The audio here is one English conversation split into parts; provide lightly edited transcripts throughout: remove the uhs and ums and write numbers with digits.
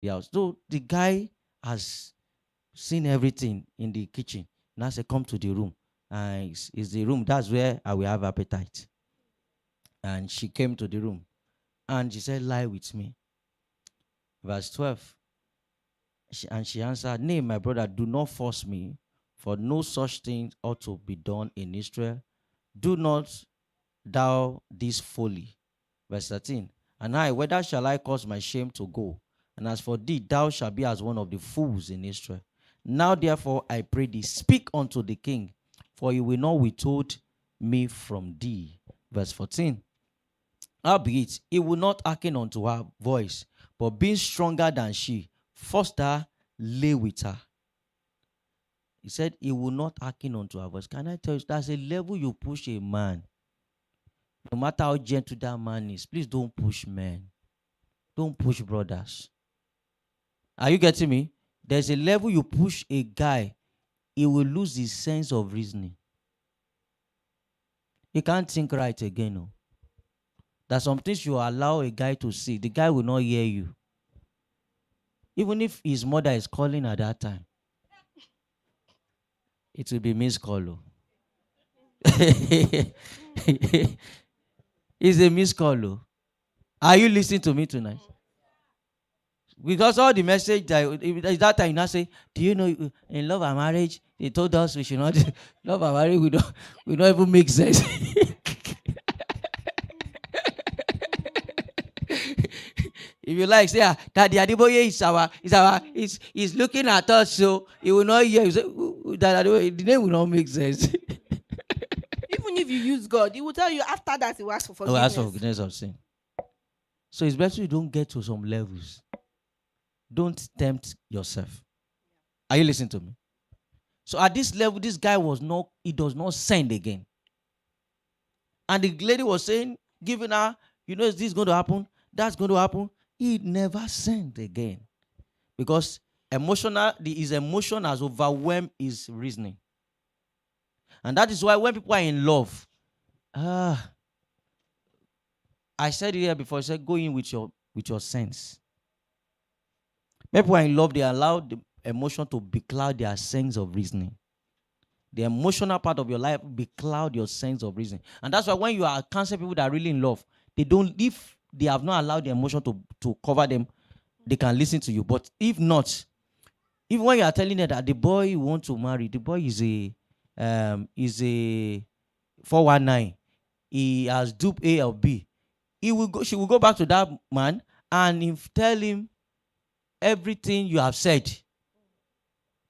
the house. So the guy has seen everything in the kitchen. Now say, come to the room. It's the room. That's where I will have appetite. And she came to the room and she said, lie with me. Verse 12. And she answered, nay, my brother, do not force me, for no such thing ought to be done in Israel. Do not thou this folly. Verse 13. And I, whether shall I cause my shame to go? And as for thee, thou shalt be as one of the fools in Israel. Now therefore I pray thee, speak unto the king, for he will not withhold me from thee. Verse 14. Howbeit, he will not hearken unto her voice, but being stronger than she, forced her, lay with her. He said he will not hearken unto her voice. Can I tell you, that's a level you push a man. No matter how gentle that man is, please don't push men. Don't push brothers. Are you getting me? There's a level you push a guy, he will lose his sense of reasoning. He can't think right again. No. There's some things you allow a guy to see. The guy will not hear you. Even if his mother is calling at that time, it will be missed call. It's a missed call. Are you listening to me tonight? Because all the message that time you now say, do you know in love and marriage, they told us we should not love and marriage, we don't even make sense. If you like, say, Daddy Adiboye is looking at us, so he will not hear. Say, the name will not make sense. Even if you use God, he will tell you after that he will ask for forgiveness. Ask for forgiveness of sin. So it's better you don't get to some levels. Don't tempt yourself. Are you listening to me? So at this level, this guy he does not send again. And the lady was saying, giving her, is this going to happen? That's going to happen. He never sent again. Because his emotion has overwhelmed his reasoning. And that is why when people are in love, I said it here before, I said go in with your sense. When people are in love, they allow the emotion to becloud their sense of reasoning. The emotional part of your life becloud your sense of reasoning. And that's why when you are counseling people that are really in love, if they have not allowed the emotion to cover them, they can listen to you. But if not, even when you are telling them that the boy you want to marry, the boy is a 419, he has duped A or B, she will go back to that man and tell him everything you have said.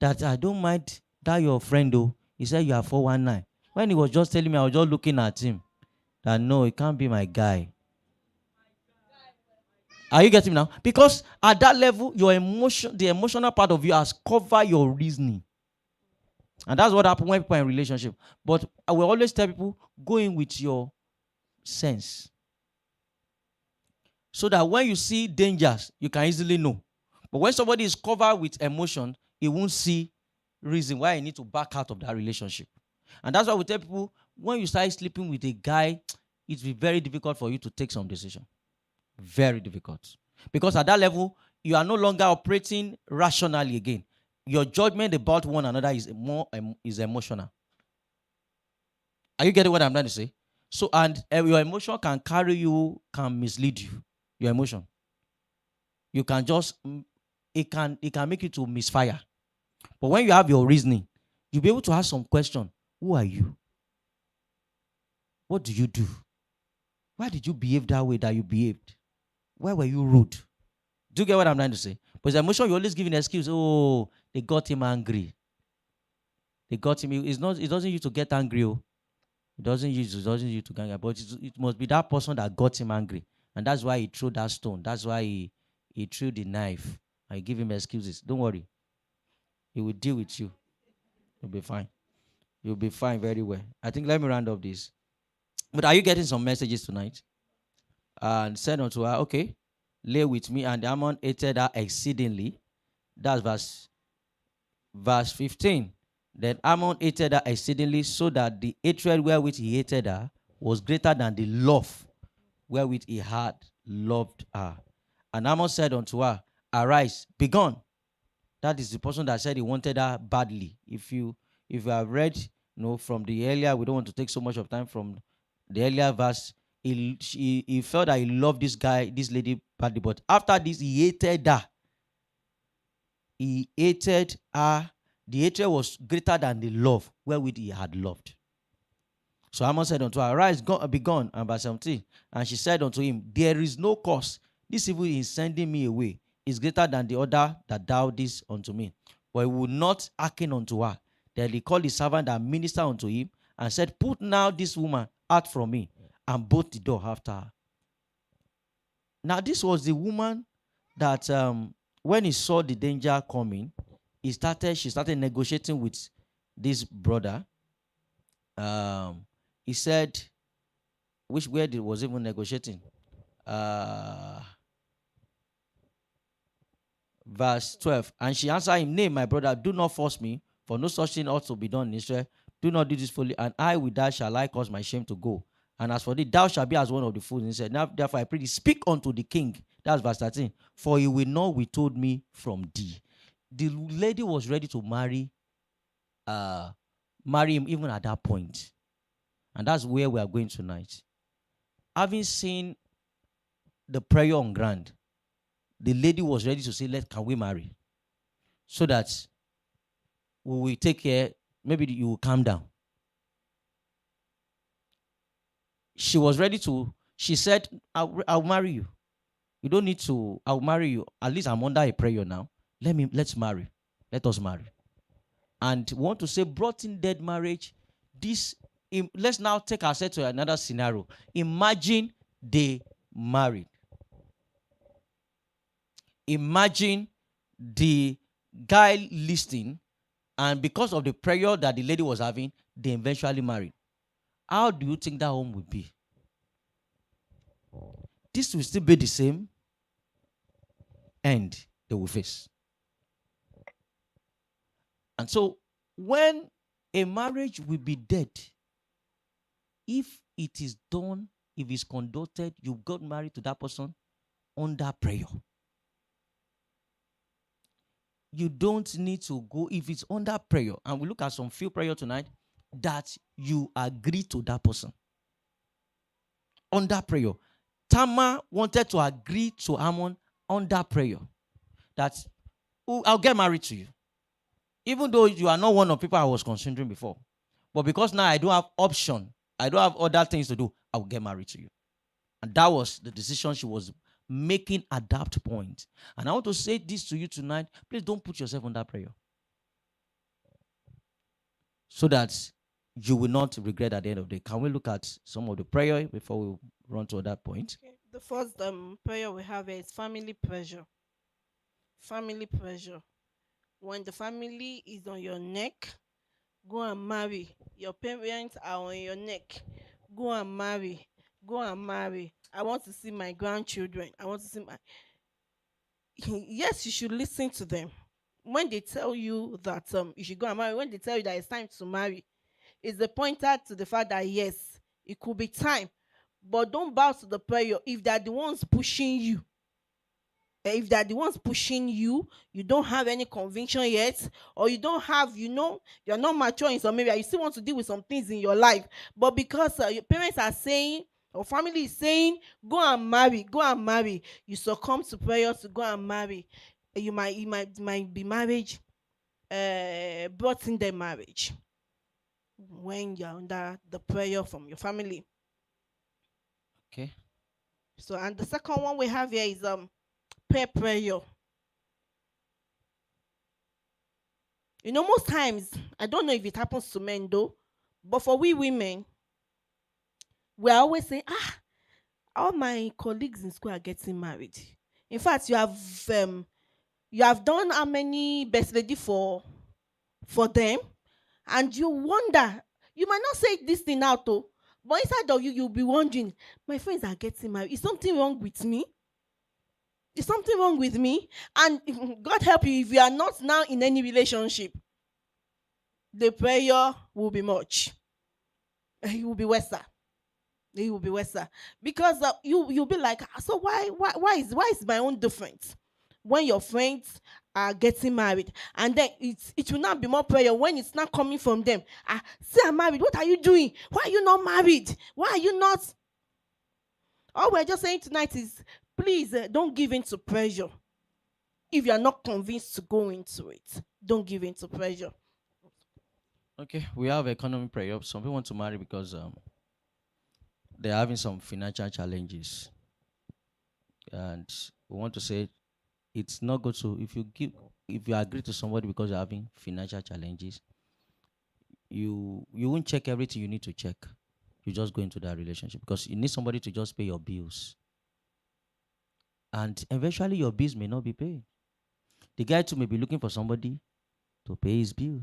That I don't mind that your friend though. He said you are 419. When he was just telling me, I was just looking at him. That no, it can't be my guy. Are you getting me now? Because at that level, the emotional part of you has covered your reasoning. And that's what happens when people are in relationship. But I will always tell people, go in with your sense. So that when you see dangers, you can easily know. But when somebody is covered with emotion, he won't see reason why you need to back out of that relationship. And that's why we tell people, when you start sleeping with a guy, it will be very difficult for you to take some decision. Very difficult. Because at that level, you are no longer operating rationally again. Your judgment about one another is emotional. Are you getting what I'm trying to say? So, and your emotion can carry you, can mislead you. Your emotion. You can just, it can make you to misfire. But when you have your reasoning, you'll be able to ask some question. Who are you? What do you do? Why did you behave that way that you behaved? Why were you rude? Do you get what I'm trying to say? But the emotion, you always give an excuse. Oh, they got him angry. They got him. It doesn't use to get angry. Oh. It doesn't use to get angry. But it must be that person that got him angry. And that's why he threw that stone. That's why he threw the knife. I give him excuses. Don't worry. He will deal with you. You'll be fine. You'll be fine very well. I think let me round up this. But are you getting some messages tonight? And said unto her, okay, lay with me. And Ammon hated her exceedingly. That's verse 15. Then Ammon hated her exceedingly, so that the hatred wherewith he hated her was greater than the love wherewith he had loved her. And Ammon said unto her, Arise, be gone. That is the person that said he wanted her badly. If you have read, from the earlier, we don't want to take so much of time from the earlier verse. He felt that he loved this guy, this lady badly, but after this, he hated her. He hated her. The hatred was greater than the love wherewith he had loved. So Haman said unto her, Arise, go, be gone. And verse 17. And she said unto him, There is no cause. This evil in sending me away is greater than the other that thou didst unto me. But he would not hearken unto her. Then he called the servant that ministered unto him and said, Put now this woman out from me, and bolt the door after her. Now, this was the woman that when he saw the danger coming, she started negotiating with this brother. He said, where was even negotiating? Verse 12. And she answered him, Nay, my brother, do not force me, for no such thing ought to be done in Israel. Do not do this fully, and I with that shall I cause my shame to go. And as for thee, thou shalt be as one of the fools. And he said, Now therefore I pray thee, speak unto the king. That's verse 13. For he will not withhold me from thee. The lady was ready to marry him even at that point. And that's where we are going tonight. Having seen the prayer on ground, the lady was ready to say, can we marry? So that we will take care, maybe you will calm down. She was ready to, she said, I'll marry you. You don't need to, I'll marry you. At least I'm under a prayer now. Let's marry. Let us marry. And we want to say, brought in dead marriage. Let's now take ourselves to another scenario. Imagine they married. Imagine the guy listening, and because of the prayer that the lady was having, they eventually married. How do you think that home will be? This will still be the same end they will face. And so, when a marriage will be dead, if it is done, if it's conducted, you got married to that person under prayer. You don't need to go, if it's under prayer, and we look at some few prayer tonight, that you agree to that person. Under prayer. Tamar wanted to agree to Ammon under prayer. That, I'll get married to you. Even though you are not one of the people I was considering before. But because now I don't have option, I don't have other things to do, I will get married to you. And that was the decision she was making at that point. And I want to say this to you tonight. Please don't put yourself under prayer. So that you will not regret at the end of the day. Can we look at some of the prayer before we run to that point? Okay. The first prayer we have is family pressure. Family pressure. When the family is on your neck, go and marry. Your parents are on your neck. Go and marry. Go and marry. I want to see my grandchildren. I want to see my. Yes, you should listen to them. When they tell you that you should go and marry, when they tell you that it's time to marry, it's a pointer to the fact that yes, it could be time. But don't bow to the prayer if they're the ones pushing you. If they're the ones pushing you, you don't have any conviction yet, or you don't have, you're not mature in some area, you still want to deal with some things in your life, but because your parents are saying, or family is saying, go and marry, you succumb to prayer to go and marry. You might be marriage, brought in the marriage when you're under the prayer from your family. Okay. So, and the second one we have here is peer pressure. Most times, I don't know if it happens to men though, but for we women, we are always saying, all my colleagues in school are getting married. In fact, you have done how many best lady for them, and you wonder, you might not say this thing out though, but inside of you, you'll be wondering, my friends are getting married. Is something wrong with me? Is something wrong with me? And God help you if you are not now in any relationship. The prayer will be much. It will be worse. It will be worse because you'll be like, so why is my own different? when your friends are getting married, and then it will not be more prayer when it's not coming from them. Ah, say I'm married. What are you doing? Why are you not married? Why are you not? All we're just saying tonight is, please, don't give in to pressure. If you are not convinced to go into it, don't give in to pressure. Okay, we have economic prayer. Some people want to marry because they're having some financial challenges, and we want to say it's not good to if you agree to somebody because you're having financial challenges, you won't check everything you need to check. You just go into that relationship because you need somebody to just pay your bills, and eventually your bills may not be paid. The guy too may be looking for somebody to pay his bill.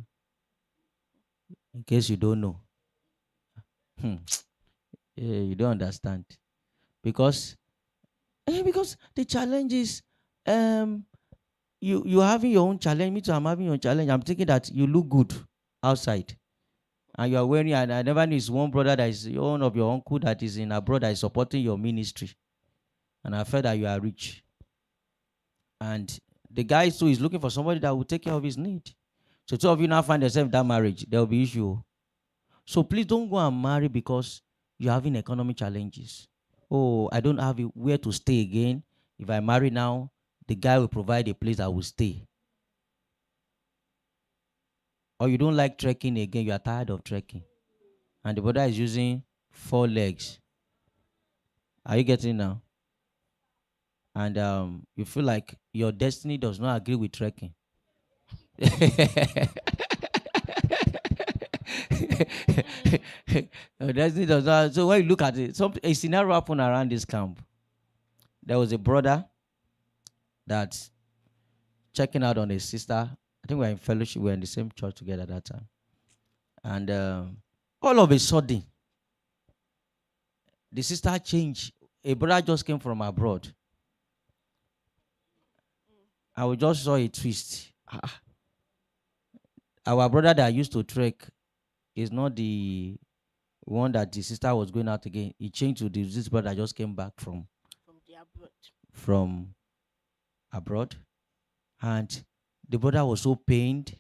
In case you don't know, hmm, you don't understand because because the challenge is um you having your own challenge. Me too, I'm having your own challenge. I'm thinking that you look good outside and you are wearing. And I never knew it's one brother that is one of your uncle that is in abroad that is supporting your ministry, and I felt that you are rich. And the guy too is looking for somebody that will take care of his need. So two of you now find yourself in that marriage, there will be issue. So please don't go and marry because you're having economic challenges. Oh, I don't have where to stay again. If I marry now, the guy will provide a place I will stay. Or you don't like trekking again, you are tired of trekking. And the brother is using 4 legs. Are you getting now? And you feel like your destiny does not agree with trekking. Mm. Your destiny does not. So when you look at it, a scenario happened around this camp. There was a brother that's checking out on his sister. I think we are in fellowship. We are in the same church together at that time. And all of a sudden, the sister changed. A brother just came from abroad. I just saw a twist. Our brother that used to trek is not the one that the sister was going out again. He changed to this brother that just came back From the abroad. from abroad. And the brother was so pained.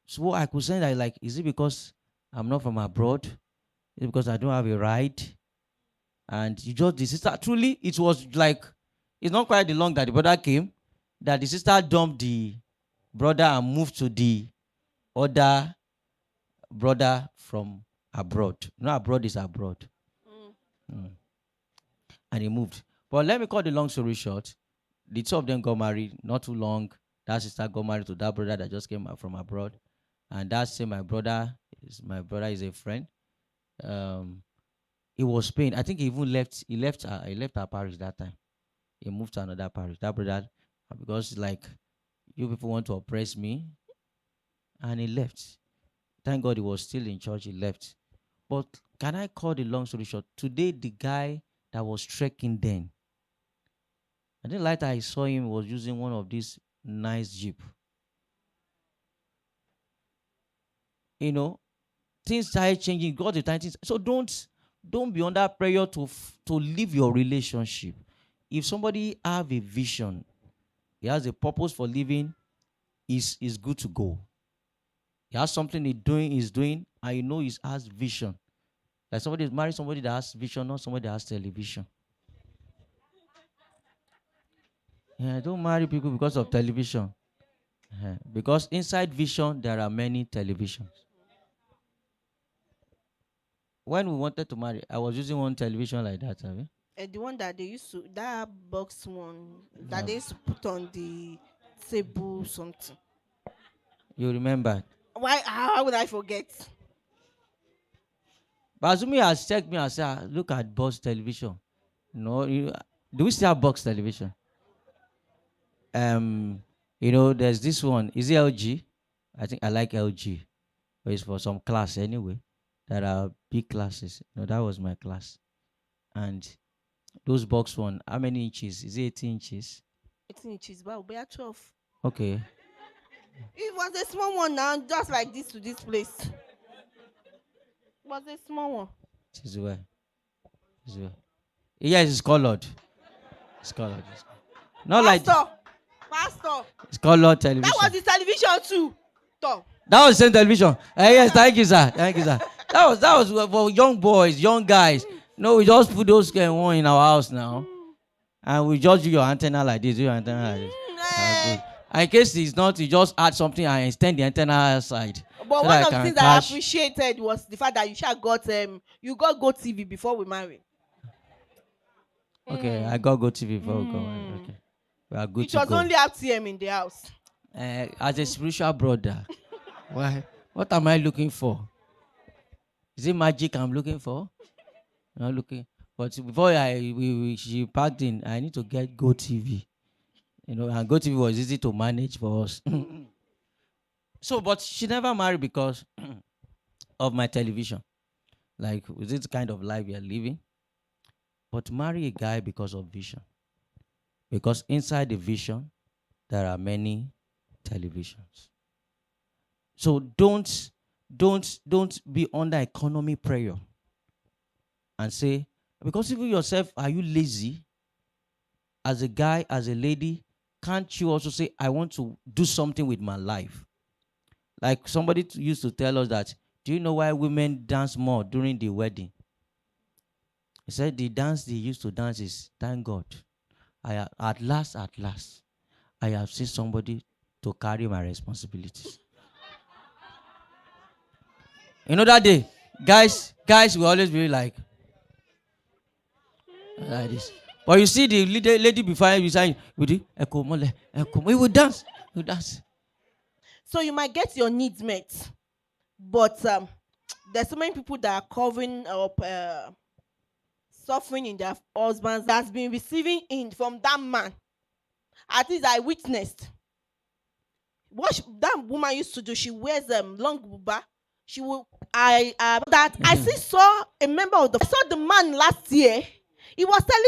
So I could say that, like, is it because I'm not from abroad? Is it because I don't have a ride? And you just the sister truly it was like it's not quite the long that the brother came that the sister dumped the brother and moved to the other brother from abroad. No, abroad is abroad. Mm. Mm. And he moved. But let me cut the long story short. The two of them got married not too long. That sister got married to that brother that just came from abroad. And that same my brother is a friend. Um he was paying. I think he even left our parish that time. He moved to another parish. That brother because like you people want to oppress me and he left. Thank God he was still in church, he left. But can I call the long story short? Today the guy that was trekking then, I think later I saw him was using one of these nice jeep. You know, things started changing. God the time things. So don't be under pressure to leave your relationship. If somebody have a vision, he has a purpose for living, is good to go. He has something he's doing, and you know he has vision. Like somebody is marrying somebody that has vision, not somebody that has television. Yeah, don't marry people because of television. Because inside vision there are many televisions. When we wanted to marry, I was using one television like that. Have you? The one that they used to, that box one that Uh, they used to put on the table something. you remember? Why? How would I forget? But Azumi has checked me and said, "Look at box television." No, do we still have box television? Um, there's this one. Is it LG? I think I like LG. But it's for some class anyway. There are big classes. That was my class. And those box one, how many inches? Is it 18 inches? 18 inches, but we are 12. Okay. It was a small one now, just like this to this place. It was a small one. It is well. It is well. Yes, it's colored. It's colored. Not like Pastor. it's color That was television. the television too. Talk. That was the same television. Yes, thank you, sir. Thank you, sir. That was for young boys, young guys. No, we just put those one in our house now, and we just do your antenna like this, do your antenna like this. Good. And in case it's not, you just add something and extend the antenna side. But so one that of the I can things that I catch. appreciated was the fact that you got Go TV before we married. Okay, I got Go TV before we go. Mm. Okay, we are good It to was go. only RTM in the house. As a spiritual brother, why? What am I looking for? Is it magic I'm looking for? Not looking. But before she packed in, I need to get Go TV. And Go TV was easy to manage for us. So, but she never married because of my television. Like, with this kind of life we are living. But marry a guy because of vision. Because inside the vision, there are many televisions. So don't be under economy prayer and say, because even yourself, are you lazy? As a guy, as a lady, can't you also say, I want to do something with my life? Like somebody used to tell us that, do you know why women dance more during the wedding? He said the dance they used to dance is, thank God, at last, I have seen somebody to carry my responsibilities. That day, guys will always be like this. But you see the lady before you saying, we will dance. We will dance. So you might get your needs met, but there's so many people that are covering up suffering in their husbands that's been receiving in from that man. At least I witnessed what that woman used to do. She wears long buba. She will I that I still saw a member of the I saw the man last year. He was telling